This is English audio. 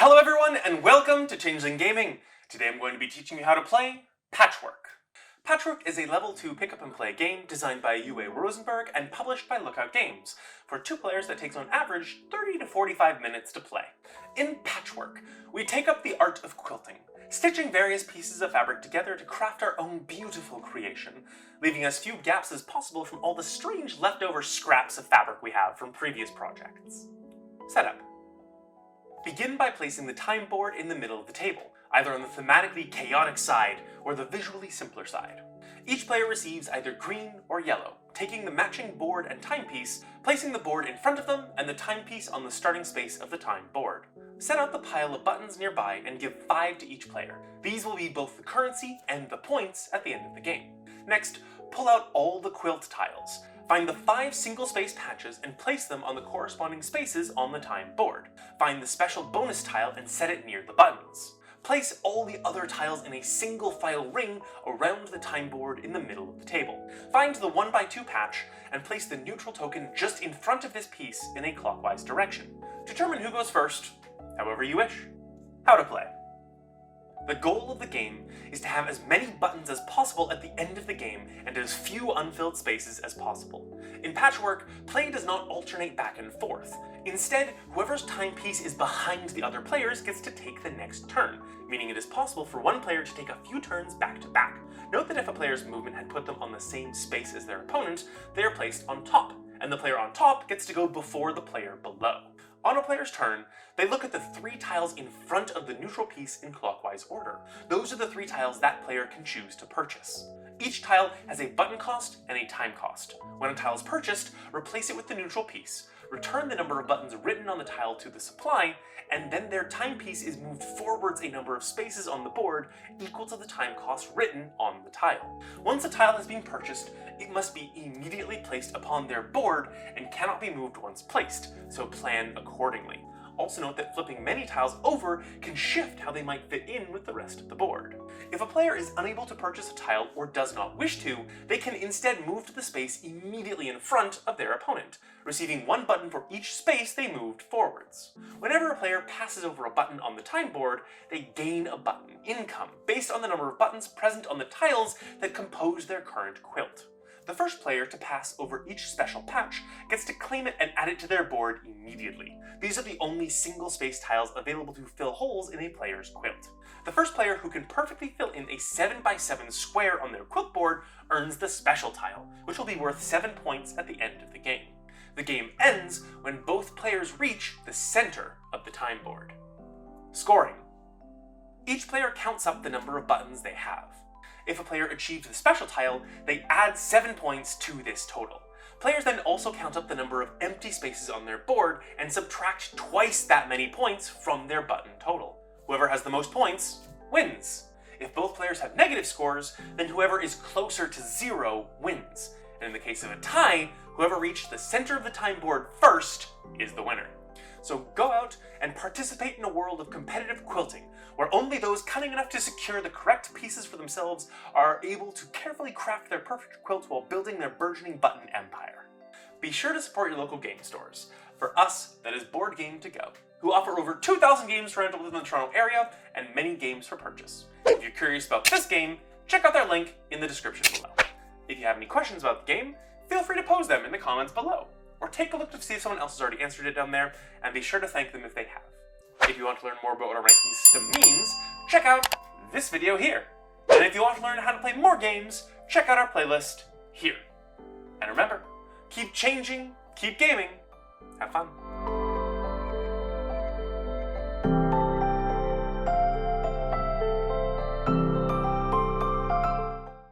Hello everyone and welcome to Changeling Gaming. Today I'm going to be teaching you how to play Patchwork. Patchwork is a level 2 pick up and play game designed by UA Rosenberg and published by Lookout Games. For 2 players that takes on average 30 to 45 minutes to play. In Patchwork, we take up the art of quilting, stitching various pieces of fabric together to craft our own beautiful creation, leaving as few gaps as possible from all the strange leftover scraps of fabric we have from previous projects. Setup. Begin by placing the time board in the middle of the table, either on the thematically chaotic side or the visually simpler side. Each player receives either green or yellow, taking the matching board and timepiece, placing the board in front of them and the timepiece on the starting space of the time board. Set out the pile of buttons nearby and give 5 to each player. These will be both the currency and the points at the end of the game. Next, pull out all the quilt tiles. Find the 5 single-space patches and place them on the corresponding spaces on the time board. Find the special bonus tile and set it near the buttons. Place all the other tiles in a single file ring around the time board in the middle of the table. Find the 1x2 patch and place the neutral token just in front of this piece in a clockwise direction. Determine who goes first, however you wish. How to play. The goal of the game is to have as many buttons as possible at the end of the game and as few unfilled spaces as possible. In Patchwork, play does not alternate back and forth. Instead, whoever's timepiece is behind the other players gets to take the next turn, meaning it is possible for one player to take a few turns back to back. Note that if a player's movement had put them on the same space as their opponent, they are placed on top, and the player on top gets to go before the player below. On a player's turn, they look at the 3 tiles in front of the neutral piece in clockwise order. Those are the 3 tiles that player can choose to purchase. Each tile has a button cost and a time cost. When a tile is purchased, replace it with the neutral piece, return the number of buttons written on the tile to the supply, and then their timepiece is moved forwards a number of spaces on the board equal to the time cost written on the tile. Once a tile has been purchased, it must be immediately placed upon their board and cannot be moved once placed, so plan accordingly. Also note that flipping many tiles over can shift how they might fit in with the rest of the board. If a player is unable to purchase a tile or does not wish to, they can instead move to the space immediately in front of their opponent, receiving 1 button for each space they moved forwards. Whenever a player passes over a button on the time board, they gain a button income based on the number of buttons present on the tiles that compose their current quilt. The first player to pass over each special patch gets to claim it and add it to their board immediately. These are the only single-space tiles available to fill holes in a player's quilt. The first player who can perfectly fill in a 7x7 square on their quilt board earns the special tile, which will be worth 7 points at the end of the game. The game ends when both players reach the center of the time board. Scoring. Each player counts up the number of buttons they have. If a player achieves the special tile, they add 7 points to this total. Players then also count up the number of empty spaces on their board and subtract twice that many points from their button total. Whoever has the most points wins. If both players have negative scores, then whoever is closer to 0 wins. And in the case of a tie, whoever reached the center of the time board first is the winner. So go out and participate in a world of competitive quilting, where only those cunning enough to secure the correct pieces for themselves are able to carefully craft their perfect quilt while building their burgeoning button empire. Be sure to support your local game stores. For us, that is Board Game To Go, who offer over 2,000 games for rental within the Toronto area and many games for purchase. If you're curious about this game, check out their link in the description below. If you have any questions about the game, feel free to pose them in the comments below, or take a look to see if someone else has already answered it down there, and be sure to thank them if they have. If you want to learn more about what our ranking system means, check out this video here. And if you want to learn how to play more games, check out our playlist here. And remember, keep changing, keep gaming, have fun.